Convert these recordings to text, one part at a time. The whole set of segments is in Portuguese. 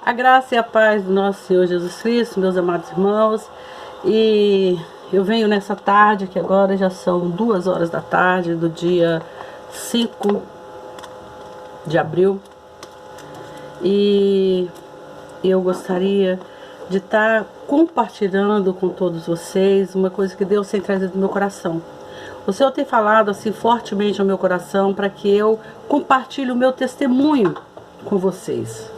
A graça e a paz do nosso Senhor Jesus Cristo, meus amados irmãos. E eu venho nessa tarde, que agora já são 2 horas da tarde do dia 5 de abril. E eu gostaria de estar compartilhando com todos vocês uma coisa que Deus tem trazido no meu coração. O Senhor tem falado assim fortemente ao meu coração para que eu compartilhe o meu testemunho com vocês.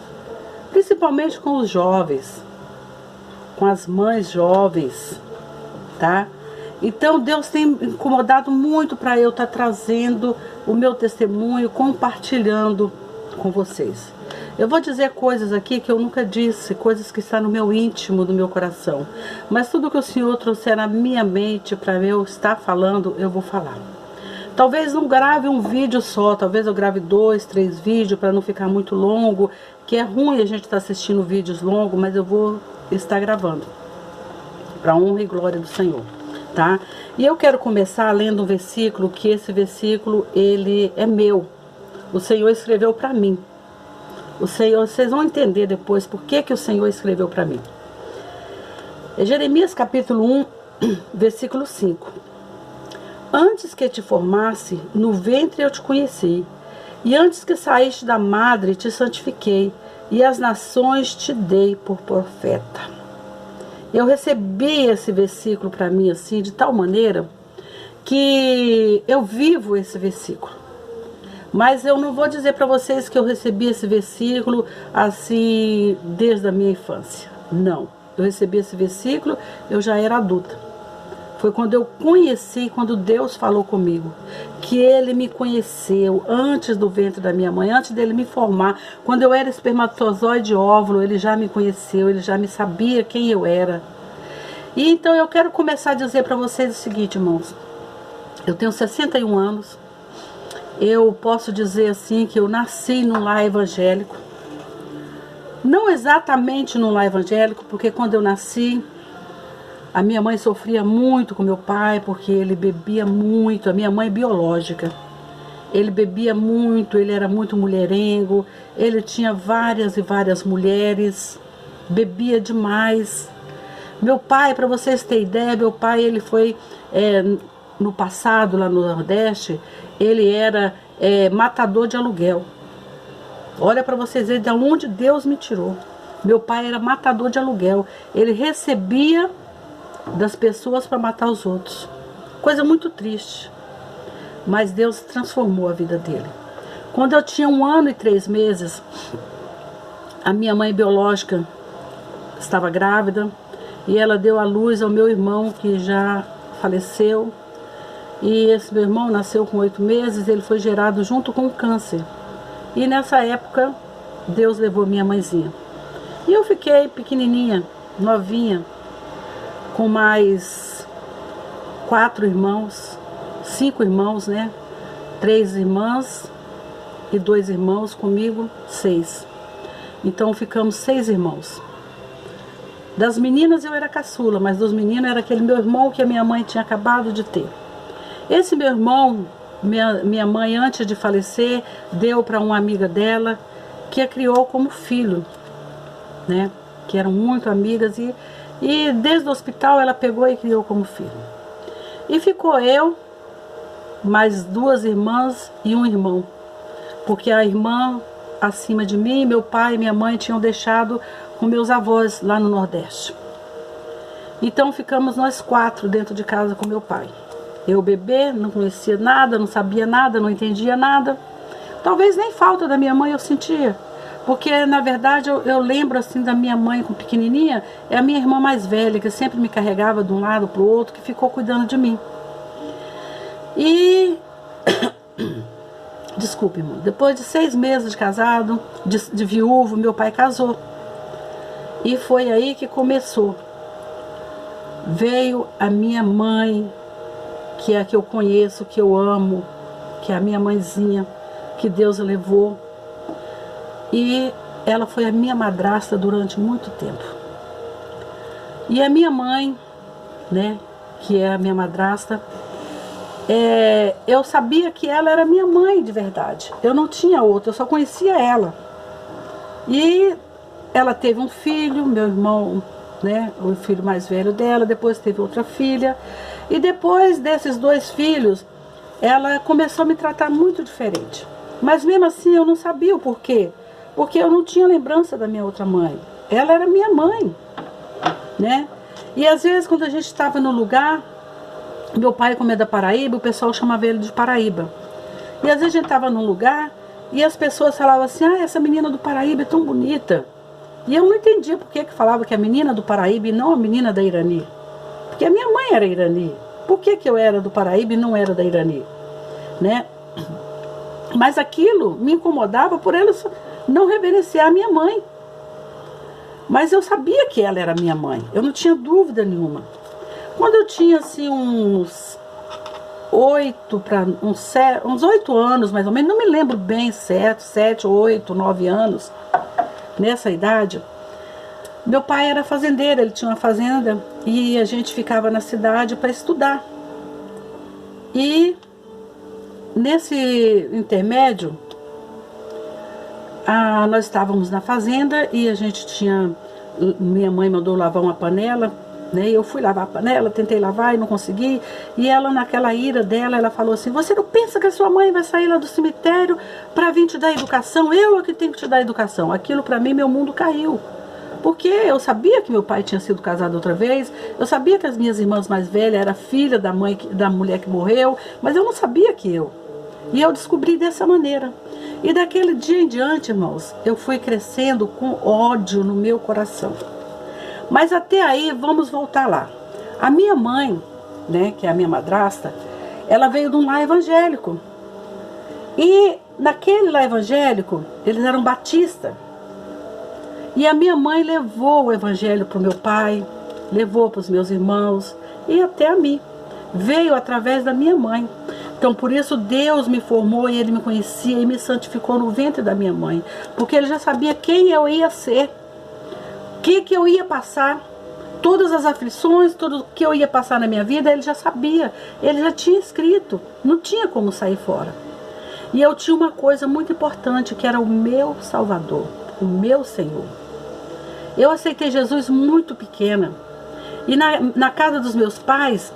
Principalmente com os jovens, com as mães jovens, tá? Então Deus tem incomodado muito para eu estar trazendo o meu testemunho, compartilhando com vocês. Eu vou dizer coisas aqui que eu nunca disse, coisas que estão no meu íntimo, no meu coração. Mas tudo que o Senhor trouxer na minha mente para eu estar falando, eu vou falar. Talvez não grave um vídeo só, talvez eu grave 2, 3 vídeos para não ficar muito longo, que é ruim a gente estar assistindo vídeos longos, mas eu vou estar gravando, para honra e glória do Senhor, tá? E eu quero começar lendo um versículo, que esse versículo, ele é meu. O Senhor escreveu para mim. O Senhor, vocês vão entender depois por que o Senhor escreveu para mim. É Jeremias capítulo 1, versículo 5. Antes que te formasse, no ventre eu te conheci, e antes que saíste da madre te santifiquei, e as nações te dei por profeta. Eu recebi esse versículo para mim assim, de tal maneira, que eu vivo esse versículo. Mas eu não vou dizer para vocês que eu recebi esse versículo assim, desde a minha infância. Não, eu recebi esse versículo, eu já era adulta. Foi quando eu conheci, quando Deus falou comigo, que Ele me conheceu antes do ventre da minha mãe, antes dele me formar. Quando eu era espermatozoide óvulo, Ele já me conheceu, Ele já me sabia quem eu era. E então eu quero começar a dizer para vocês o seguinte, irmãos. Eu tenho 61 anos. Eu posso dizer assim que eu nasci num lar evangélico. Não exatamente num lar evangélico, porque quando eu nasci, a minha mãe sofria muito com meu pai, porque ele bebia muito, a minha mãe biológica. Ele bebia muito, ele era muito mulherengo, ele tinha várias e várias mulheres, bebia demais. Meu pai, para vocês terem ideia, meu pai, ele foi, no passado, lá no Nordeste, ele era matador de aluguel. Olha para vocês verem de onde Deus me tirou. Meu pai era matador de aluguel, ele recebia das pessoas para matar os outros. Coisa muito triste. Mas Deus transformou a vida dele. Quando eu tinha 1 ano e 3 meses, a minha mãe biológica estava grávida e ela deu à luz ao meu irmão, que já faleceu. E esse meu irmão nasceu com 8 meses, ele foi gerado junto com o câncer. E nessa época, Deus levou minha mãezinha. E eu fiquei pequenininha, novinha, com mais 4 irmãos, 5 irmãos, né? 3 irmãs e 2 irmãos, comigo 6. Então ficamos 6 irmãos. Das meninas eu era caçula, mas dos meninos era aquele meu irmão que a minha mãe tinha acabado de ter. Esse meu irmão, minha mãe antes de falecer, deu para uma amiga dela, que a criou como filho, né? Que eram muito amigas e desde o hospital ela pegou e criou como filho. E ficou eu, mais 2 irmãs e um irmão. Porque a irmã acima de mim, meu pai e minha mãe tinham deixado com meus avós lá no Nordeste. Então ficamos nós 4 dentro de casa com meu pai. Eu bebê, não conhecia nada, não sabia nada, não entendia nada. Talvez nem falta da minha mãe eu sentia. Porque, na verdade, eu lembro assim da minha mãe com pequenininha, é a minha irmã mais velha, que sempre me carregava de um lado para o outro, que ficou cuidando de mim. E, desculpe, irmão, depois de 6 meses de casado, de viúvo, meu pai casou. E foi aí que começou. Veio a minha mãe, que é a que eu conheço, que eu amo, que é a minha mãezinha, que Deus levou. E ela foi a minha madrasta durante muito tempo. E a minha mãe, né, que é a minha madrasta, eu sabia que ela era minha mãe de verdade. Eu não tinha outra, eu só conhecia ela. E ela teve um filho, meu irmão, né, o filho mais velho dela, depois teve outra filha. E depois desses 2 filhos, ela começou a me tratar muito diferente. Mas mesmo assim eu não sabia o porquê. Porque eu não tinha lembrança da minha outra mãe. Ela era minha mãe, né? E às vezes quando a gente estava no lugar, meu pai, como é da Paraíba, o pessoal chamava ele de Paraíba. E às vezes a gente estava num lugar e as pessoas falavam assim, ah, essa menina do Paraíba é tão bonita. E eu não entendia por que falava que a menina do Paraíba e não a menina da Irani. Porque a minha mãe era Irani. Por que eu era do Paraíba e não era da Irani? Né? Mas aquilo me incomodava por ela não reverenciar a minha mãe. Mas eu sabia que ela era minha mãe. Eu não tinha dúvida nenhuma. Quando eu tinha assim uns 8 anos mais ou menos, não me lembro bem certo, 7, 8, 9 anos, nessa idade, meu pai era fazendeiro, ele tinha uma fazenda e a gente ficava na cidade para estudar. E nesse intermédio, nós estávamos na fazenda e a gente tinha, minha mãe mandou lavar uma panela, né? Eu fui lavar a panela, tentei lavar e não consegui. E ela, naquela ira dela, ela falou assim, você não pensa que a sua mãe vai sair lá do cemitério para vir te dar educação? Eu é que tenho que te dar educação. Aquilo para mim, meu mundo caiu. Porque eu sabia que meu pai tinha sido casado outra vez, eu sabia que as minhas irmãs mais velhas eram filha da mulher que morreu, mas eu não sabia que eu. E eu descobri dessa maneira. E daquele dia em diante, irmãos, eu fui crescendo com ódio no meu coração. Mas até aí, vamos voltar lá. A minha mãe, né, que é a minha madrasta, ela veio de um lar evangélico. E naquele lar evangélico, eles eram batistas. E a minha mãe levou o evangelho para o meu pai, levou para os meus irmãos e até a mim. Veio através da minha mãe. Então, por isso, Deus me formou e Ele me conhecia e me santificou no ventre da minha mãe. Porque Ele já sabia quem eu ia ser, o que eu ia passar, todas as aflições, tudo que eu ia passar na minha vida, Ele já sabia. Ele já tinha escrito, não tinha como sair fora. E eu tinha uma coisa muito importante, que era o meu Salvador, o meu Senhor. Eu aceitei Jesus muito pequena. E na casa dos meus pais,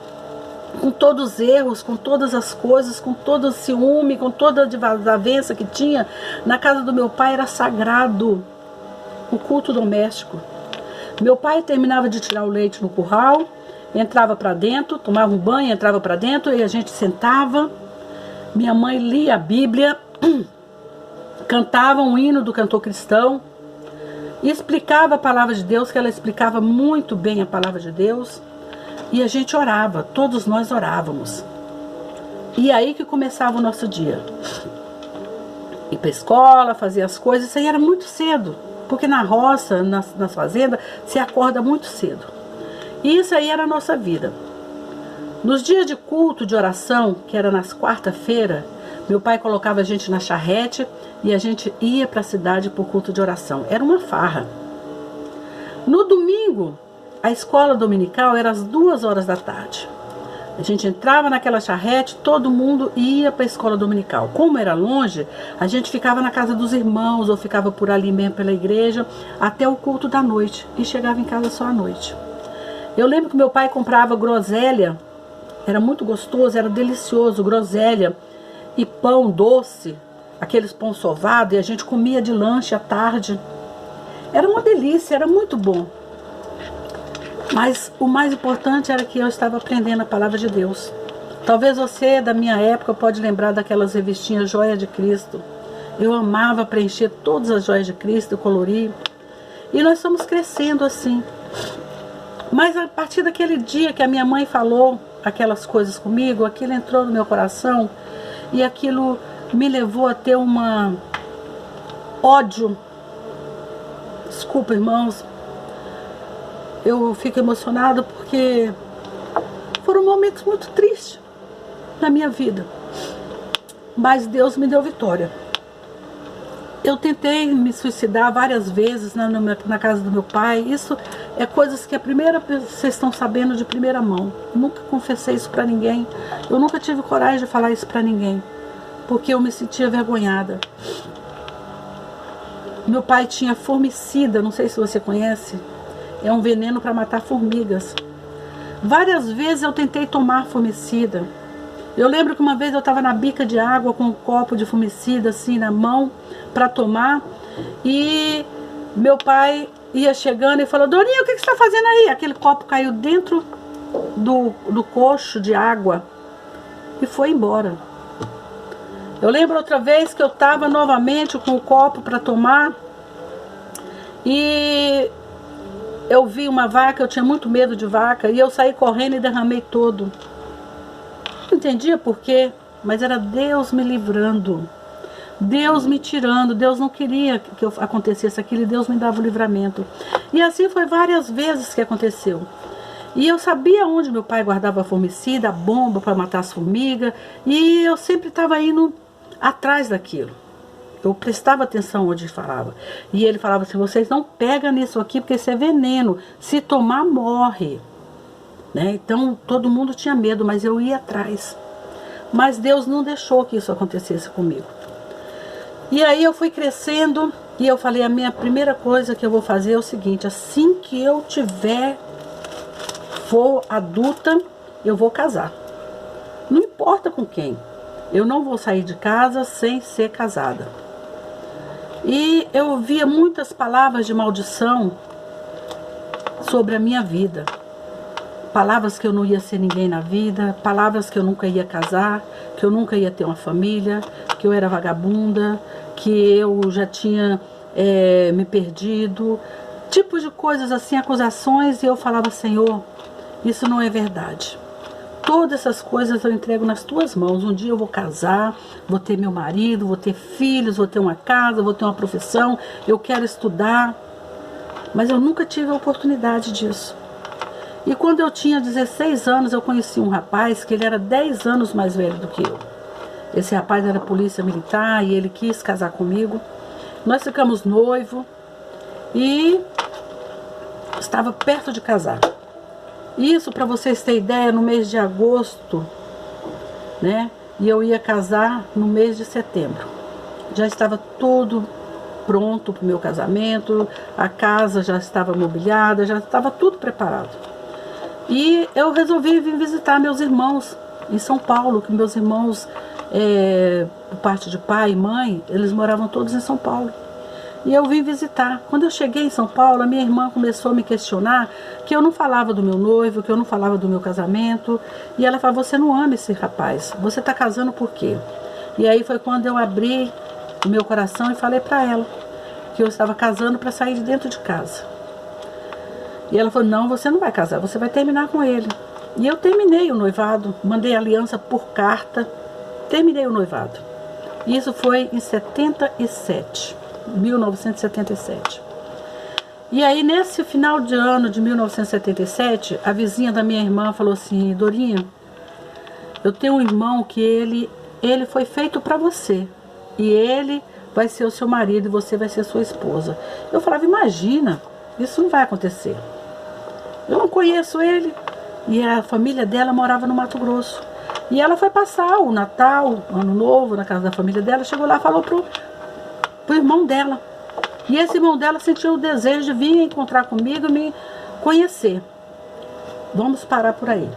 com todos os erros, com todas as coisas, com todo o ciúme, com toda a desavença que tinha, na casa do meu pai era sagrado o culto doméstico. Meu pai terminava de tirar o leite no curral, entrava para dentro, tomava um banho, entrava para dentro e a gente sentava. Minha mãe lia a Bíblia, cantava um hino do cantor cristão e explicava a palavra de Deus, que ela explicava muito bem a palavra de Deus. E a gente orava, todos nós orávamos. E aí que começava o nosso dia. Ir para a escola, fazer as coisas, isso aí era muito cedo. Porque na roça, nas fazendas, se acorda muito cedo. E isso aí era a nossa vida. Nos dias de culto, de oração, que era nas quarta-feira, meu pai colocava a gente na charrete e a gente ia para a cidade para o culto de oração. Era uma farra. No domingo, a escola dominical era às 2h da tarde. A gente entrava naquela charrete, todo mundo ia para a escola dominical. Como era longe, a gente ficava na casa dos irmãos ou ficava por ali mesmo pela igreja até o culto da noite e chegava em casa só à noite. Eu lembro que meu pai comprava groselha, era muito gostoso, era delicioso, groselha e pão doce, aqueles pão sovado, e a gente comia de lanche à tarde. Era uma delícia, era muito bom. Mas o mais importante era que eu estava aprendendo a palavra de Deus. Talvez você, da minha época, pode lembrar daquelas revistinhas Joia de Cristo. Eu amava preencher todas as joias de Cristo, colorir. E nós estamos crescendo assim. Mas a partir daquele dia que a minha mãe falou aquelas coisas comigo, aquilo entrou no meu coração e aquilo me levou a ter uma ódio. Desculpa, irmãos. Eu fico emocionada porque foram momentos muito tristes na minha vida. Mas Deus me deu vitória. Eu tentei me suicidar várias vezes na casa do meu pai. Isso é coisas que vocês estão sabendo de primeira mão. Nunca confessei isso para ninguém. Eu nunca tive coragem de falar isso para ninguém. Porque eu me sentia vergonhada. Meu pai tinha formicida, não sei se você conhece. É um veneno para matar formigas. Várias vezes eu tentei tomar formicida. Eu lembro que uma vez eu estava na bica de água com um copo de formicida assim na mão para tomar. E meu pai ia chegando e falou: Dorinha, o que você está fazendo aí? Aquele copo caiu dentro do cocho de água e foi embora. Eu lembro outra vez que eu estava novamente com o copo para tomar e eu vi uma vaca, eu tinha muito medo de vaca e eu saí correndo e derramei todo. Não entendia por quê, mas era Deus me livrando, Deus me tirando. Deus não queria que acontecesse aquilo e Deus me dava o livramento. E assim foi várias vezes que aconteceu. E eu sabia onde meu pai guardava a formicida, a bomba para matar as formigas, e eu sempre estava indo atrás daquilo. Eu prestava atenção onde falava. E ele falava assim: vocês não pegam nisso aqui porque isso é veneno. Se tomar, morre. Né? Então todo mundo tinha medo, mas eu ia atrás. Mas Deus não deixou que isso acontecesse comigo. E aí eu fui crescendo e eu falei: a minha primeira coisa que eu vou fazer é o seguinte: assim que eu for adulta, eu vou casar. Não importa com quem. Eu não vou sair de casa sem ser casada. E eu ouvia muitas palavras de maldição sobre a minha vida. Palavras que eu não ia ser ninguém na vida, palavras que eu nunca ia casar, que eu nunca ia ter uma família, que eu era vagabunda, que eu já tinha me perdido. Tipos de coisas assim, acusações, e eu falava: Senhor, isso não é verdade. Todas essas coisas eu entrego nas tuas mãos. Um dia eu vou casar, vou ter meu marido, vou ter filhos, vou ter uma casa, vou ter uma profissão, eu quero estudar. Mas eu nunca tive a oportunidade disso. E quando eu tinha 16 anos, eu conheci um rapaz que ele era 10 anos mais velho do que eu. Esse rapaz era polícia militar e ele quis casar comigo. Nós ficamos noivos e estava perto de casar. Isso, para vocês terem ideia, no mês de agosto, né? E eu ia casar no mês de setembro. Já estava tudo pronto para o meu casamento, a casa já estava mobiliada, já estava tudo preparado. E eu resolvi vir visitar meus irmãos em São Paulo, que meus irmãos, por parte de pai e mãe, eles moravam todos em São Paulo. E eu vim visitar. Quando eu cheguei em São Paulo, a minha irmã começou a me questionar que eu não falava do meu noivo, que eu não falava do meu casamento. E ela falou: você não ama esse rapaz, você está casando por quê? E aí foi quando eu abri o meu coração e falei para ela que eu estava casando para sair de dentro de casa. E ela falou: não, você não vai casar, você vai terminar com ele. E eu terminei o noivado, mandei a aliança por carta, terminei o noivado. E isso foi em 1977. E aí nesse final de ano de 1977, a vizinha da minha irmã falou assim: Dorinha, eu tenho um irmão que ele foi feito para você. E ele vai ser o seu marido e você vai ser sua esposa. Eu falava: imagina, isso não vai acontecer. Eu não conheço ele. E a família dela morava no Mato Grosso. E ela foi passar o Natal, o Ano Novo, na casa da família dela. Chegou lá e falou pro irmão dela. E esse irmão dela sentiu o desejo de vir encontrar comigo e me conhecer. Vamos parar por aí.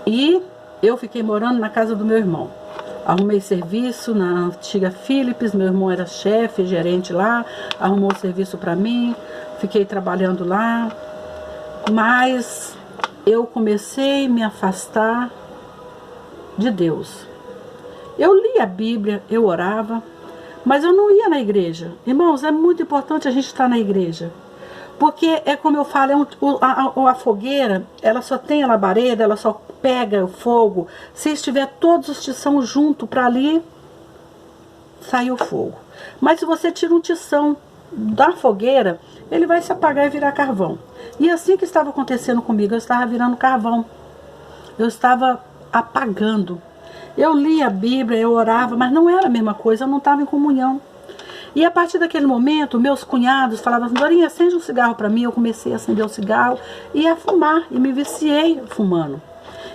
E eu fiquei morando na casa do meu irmão. Arrumei serviço na antiga Philips, meu irmão era chefe, gerente lá, arrumou serviço para mim, fiquei trabalhando lá, mas eu comecei a me afastar de Deus. Eu lia a Bíblia, eu orava, mas eu não ia na igreja. Irmãos, é muito importante a gente estar na igreja. Porque é como eu falo, a fogueira, ela só tem a labareda, ela só pega o fogo se estiver todos os tição junto para ali sair o fogo. Mas se você tira um tição da fogueira, ele vai se apagar e virar carvão. E assim que estava acontecendo comigo, eu estava virando carvão. Eu estava apagando. Eu lia a Bíblia, eu orava, mas não era a mesma coisa, eu não estava em comunhão. E a partir daquele momento, meus cunhados falavam assim: Dorinha, acende um cigarro para mim. Eu comecei a acender o cigarro e a fumar, e me viciei fumando.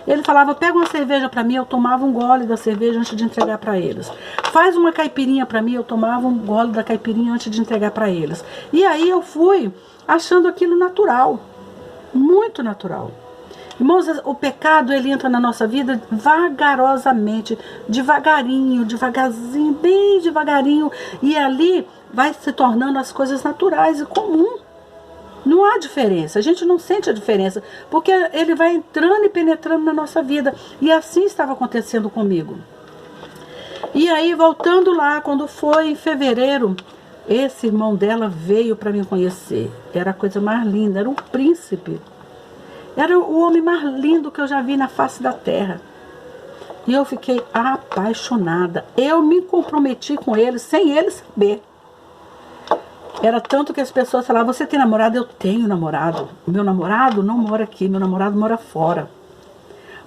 Ele falava, pega uma cerveja para mim, eu tomava um gole da cerveja antes de entregar para eles. Faz uma caipirinha para mim, eu tomava um gole da caipirinha antes de entregar para eles. E aí eu fui achando aquilo natural, muito natural. Irmãos, o pecado, ele entra na nossa vida vagarosamente, devagarinho, devagarzinho, bem devagarinho, e ali vai se tornando as coisas naturais e comuns. Não há diferença, a gente não sente a diferença, porque ele vai entrando e penetrando na nossa vida. E assim estava acontecendo comigo. E aí, voltando lá, quando foi em fevereiro, esse irmão dela veio para me conhecer. Era a coisa mais linda, era um príncipe. Era o homem mais lindo que eu já vi na face da terra. E eu fiquei apaixonada. Eu me comprometi com ele sem ele saber. Era tanto que as pessoas falavam, você tem namorado? Eu tenho namorado. O meu namorado não mora aqui, meu namorado mora fora.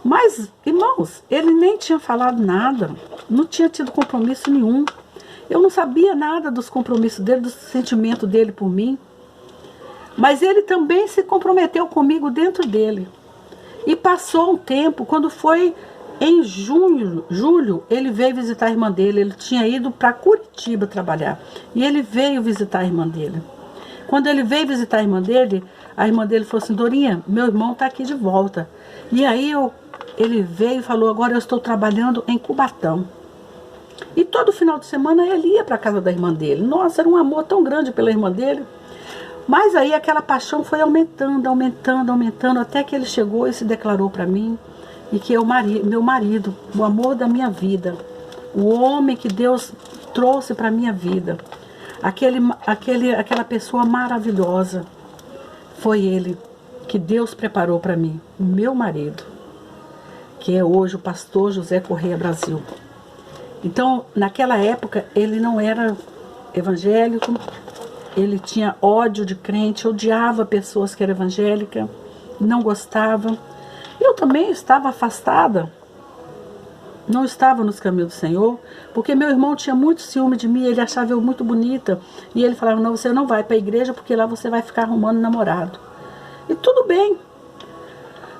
Mas, irmãos, ele nem tinha falado nada. Não tinha tido compromisso nenhum. Eu não sabia nada dos compromissos dele, do sentimento dele por mim. Mas ele também se comprometeu comigo dentro dele. E passou um tempo, quando foi em julho, ele veio visitar a irmã dele. Ele tinha ido para Curitiba trabalhar. E ele veio visitar a irmã dele. Quando ele veio visitar a irmã dele falou assim, Dorinha, meu irmão está aqui de volta. E aí ele veio e falou, agora eu estou trabalhando em Cubatão. E todo final de semana ele ia para a casa da irmã dele. Nossa, era um amor tão grande pela irmã dele. Mas aí aquela paixão foi aumentando, até que ele chegou e se declarou para mim. E que é meu marido, o amor da minha vida, o homem que Deus trouxe para a minha vida, aquela pessoa maravilhosa, foi ele que Deus preparou para mim, o meu marido, que é hoje o pastor José Correia Brasil. Então, naquela época, ele não era evangélico, ele tinha ódio de crente, odiava pessoas que eram evangélicas, não gostava. Eu também estava afastada, não estava nos caminhos do Senhor, porque meu irmão tinha muito ciúme de mim, ele achava eu muito bonita, e ele falava, não, você não vai para a igreja, porque lá você vai ficar arrumando namorado. E tudo bem,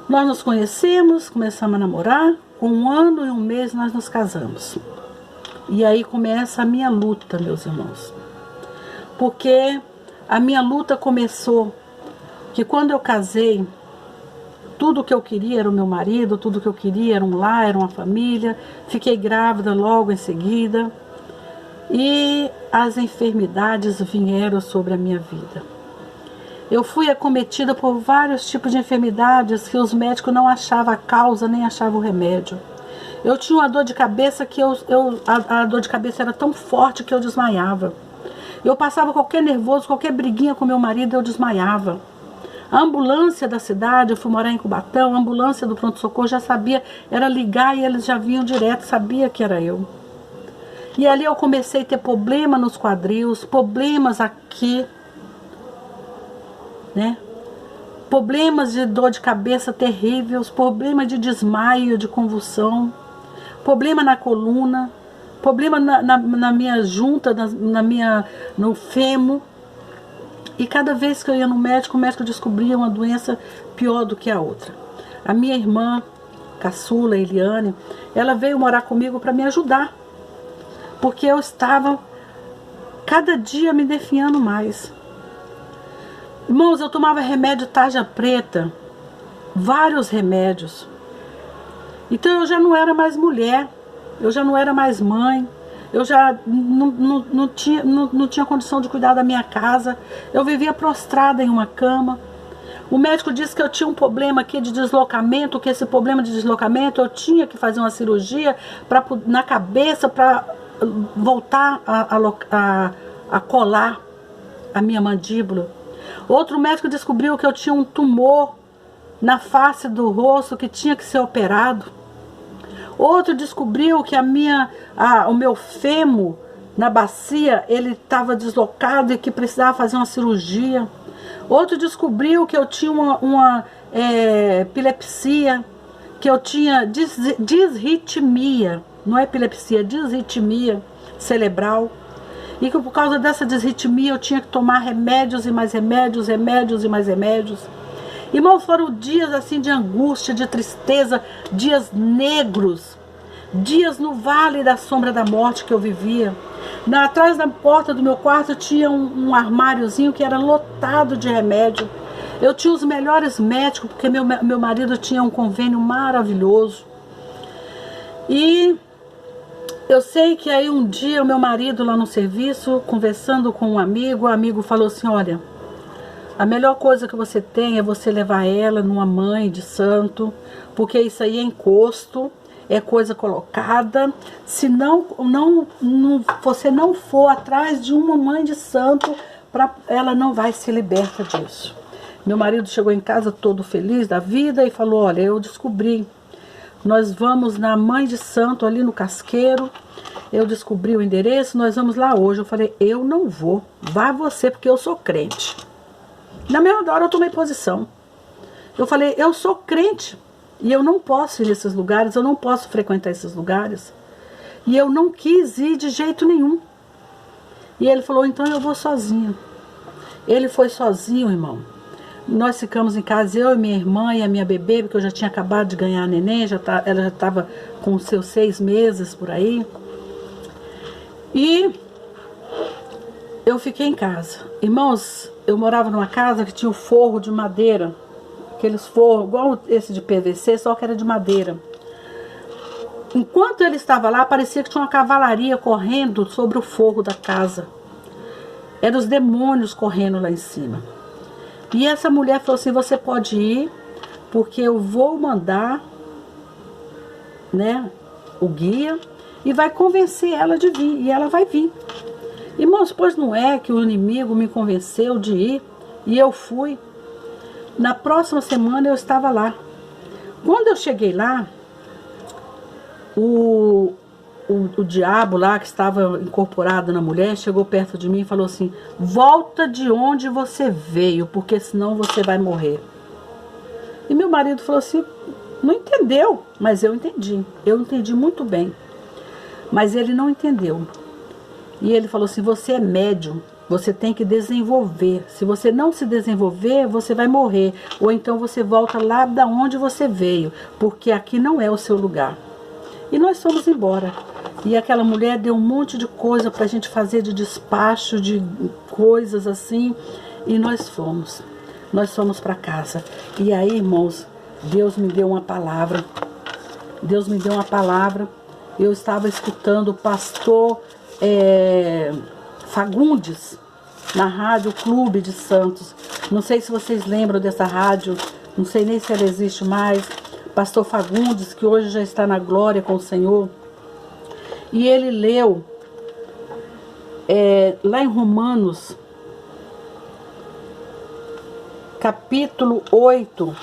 nós nos conhecemos, começamos a namorar, com 1 ano e 1 mês nós nos casamos. E aí começa a minha luta, meus irmãos, porque a minha luta começou, que quando eu casei, tudo que eu queria era o meu marido, tudo que eu queria era um lar, era uma família. Fiquei grávida logo em seguida. E as enfermidades vieram sobre a minha vida. Eu fui acometida por vários tipos de enfermidades que os médicos não achavam a causa, nem achavam o remédio. Eu tinha uma dor de cabeça que a dor de cabeça era tão forte que eu desmaiava. Eu passava qualquer nervoso, qualquer briguinha com meu marido, eu desmaiava. A ambulância da cidade, eu fui morar em Cubatão, a ambulância do pronto-socorro já sabia, era ligar e eles já vinham direto, sabia que era eu. E ali eu comecei a ter problema nos quadris, problemas aqui, né? Problemas de dor de cabeça terríveis, problemas de desmaio, de convulsão, problema na coluna, problema na minha junta, no fêmur. E cada vez que eu ia no médico, o médico descobria uma doença pior do que a outra. A minha irmã, caçula, Eliane, ela veio morar comigo para me ajudar. Porque eu estava cada dia me definhando mais. Irmãos, eu tomava remédio tarja preta, vários remédios. Então eu já não era mais mulher, eu já não era mais mãe. Eu já não tinha condição de cuidar da minha casa. Eu vivia prostrada em uma cama. O médico disse que eu tinha um problema aqui de deslocamento, que esse problema de deslocamento eu tinha que fazer uma cirurgia na cabeça para voltar a colar a minha mandíbula. Outro médico descobriu que eu tinha um tumor na face do rosto que tinha que ser operado. Outro descobriu que o meu fêmur na bacia, ele estava deslocado e que precisava fazer uma cirurgia. Outro descobriu que eu tinha uma epilepsia, que eu tinha disritmia, não é epilepsia, disritmia cerebral. E que por causa dessa disritmia eu tinha que tomar remédios e mais remédios, remédios e mais remédios. Irmãos, foram dias assim de angústia, de tristeza, dias negros, dias no vale da sombra da morte que eu vivia. Atrás da porta do meu quarto tinha um armáriozinho que era lotado de remédio. Eu tinha os melhores médicos, porque meu marido tinha um convênio maravilhoso. E eu sei que aí um dia o meu marido lá no serviço, conversando com um amigo, o amigo falou assim, olha, a melhor coisa que você tem é você levar ela numa mãe de santo, porque isso aí é encosto, é coisa colocada. Se você não for atrás de uma mãe de santo, ela não vai se liberta disso. Meu marido chegou em casa todo feliz da vida e falou, olha, eu descobri, nós vamos na mãe de santo ali no Casqueiro, eu descobri o endereço, nós vamos lá hoje. Eu falei, eu não vou, vá você, porque eu sou crente. Na mesma hora eu tomei posição. Eu falei, eu sou crente e eu não posso ir nesses lugares, eu não posso frequentar esses lugares. E eu não quis ir de jeito nenhum. E ele falou, então eu vou sozinho. Ele foi sozinho, irmão. Nós ficamos em casa, eu e minha irmã e a minha bebê, porque eu já tinha acabado de ganhar a neném, ela já estava com os seus 6 meses por aí. E eu fiquei em casa. Irmãos, eu morava numa casa que tinha o forro de madeira, aqueles forros, igual esse de PVC, só que era de madeira. Enquanto ele estava lá, parecia que tinha uma cavalaria correndo sobre o forro da casa. Eram os demônios correndo lá em cima. E essa mulher falou assim, você pode ir, porque eu vou mandar, né, o guia, e vai convencer ela de vir, e ela vai vir. Irmãos, pois não é que o inimigo me convenceu de ir, e eu fui. Na próxima semana eu estava lá. Quando eu cheguei lá, o diabo lá que estava incorporado na mulher chegou perto de mim e falou assim, volta de onde você veio, porque senão você vai morrer. E meu marido falou assim, não entendeu, mas eu entendi muito bem, mas ele não entendeu. E ele falou assim, você é médium, você tem que desenvolver, se você não se desenvolver, você vai morrer, ou então você volta lá da onde você veio, porque aqui não é o seu lugar. E nós fomos embora. E aquela mulher deu um monte de coisa para a gente fazer de despacho, de coisas assim. E nós fomos para casa. E aí, irmãos, Deus me deu uma palavra. Deus me deu uma palavra. Eu estava escutando o pastor Fagundes na rádio Clube de Santos. Não sei se vocês lembram dessa rádio. Não sei nem se ela existe mais. Pastor Fagundes, que hoje já está na glória com o Senhor. E ele leu lá em Romanos, capítulo 8,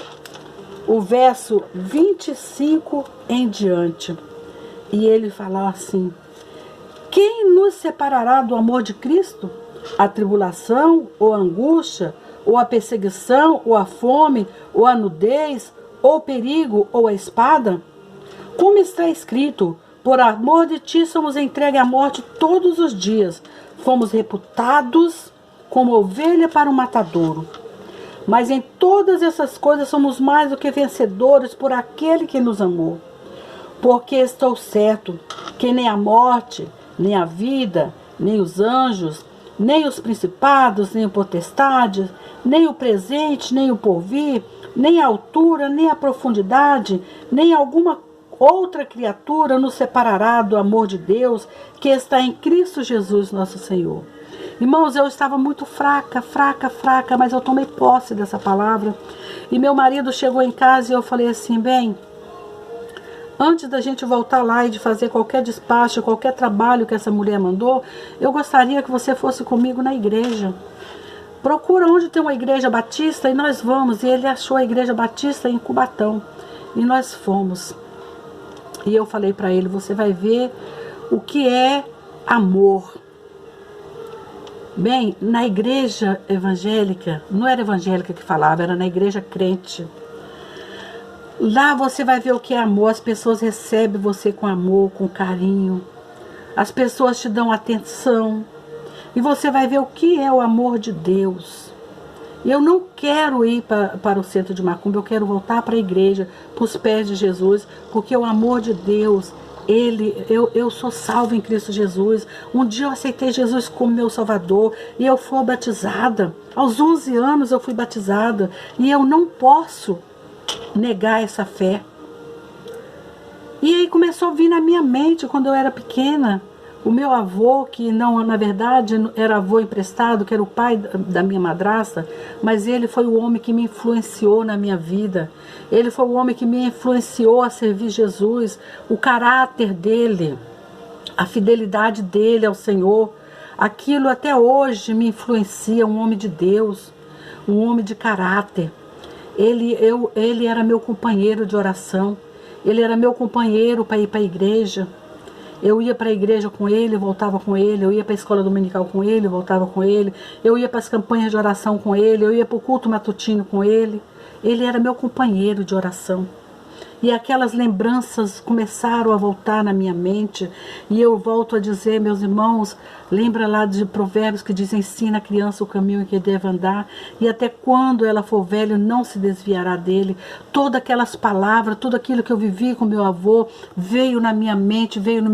o verso 25 em diante. E ele fala assim, quem nos separará do amor de Cristo? A tribulação, ou a angústia, ou a perseguição, ou a fome, ou a nudez, ou o perigo, ou a espada? Como está escrito, por amor de ti somos entregues à morte todos os dias. Fomos reputados como ovelha para o matadouro. Mas em todas essas coisas somos mais do que vencedores por aquele que nos amou. Porque estou certo que nem a morte, nem a vida, nem os anjos, nem os principados, nem o potestade, nem o presente, nem o porvir, nem a altura, nem a profundidade, nem alguma outra criatura nos separará do amor de Deus que está em Cristo Jesus nosso Senhor. Irmãos, eu estava muito fraca, mas eu tomei posse dessa palavra. E meu marido chegou em casa e eu falei assim, bem, antes da gente voltar lá e de fazer qualquer despacho, qualquer trabalho que essa mulher mandou, eu gostaria que você fosse comigo na igreja. Procura onde tem uma igreja batista e nós vamos. E ele achou a igreja batista em Cubatão. E nós fomos. E eu falei para ele, você vai ver o que é amor. Bem, na igreja evangélica, não era evangélica que falava, era na igreja crente. Lá você vai ver o que é amor, as pessoas recebem você com amor, com carinho. As pessoas te dão atenção. E você vai ver o que é o amor de Deus. Eu não quero ir para o centro de macumba, eu quero voltar para a igreja, para os pés de Jesus, porque o amor de Deus, eu sou salva em Cristo Jesus. Um dia eu aceitei Jesus como meu Salvador e eu fui batizada. Aos 11 anos eu fui batizada e eu não posso negar essa fé. E aí começou a vir na minha mente quando eu era pequena. O meu avô, que não, na verdade, era avô emprestado, que era o pai da minha madrasta, mas ele foi o homem que me influenciou na minha vida. Ele foi o homem que me influenciou a servir Jesus, o caráter dele, a fidelidade dele ao Senhor. Aquilo até hoje me influencia, um homem de Deus, um homem de caráter. Ele era meu companheiro de oração, ele era meu companheiro para ir para a igreja. Eu ia para a igreja com ele, voltava com ele. Eu ia para a escola dominical com ele, voltava com ele. Eu ia para as campanhas de oração com ele. Eu ia para o culto matutino com ele. Ele era meu companheiro de oração. E aquelas lembranças começaram a voltar na minha mente. E eu volto a dizer, meus irmãos, lembra lá de Provérbios que diz: ensina a criança o caminho em que deve andar, e até quando ela for velha não se desviará dele. Todas aquelas palavras, tudo aquilo que eu vivi com meu avô veio na minha mente, veio no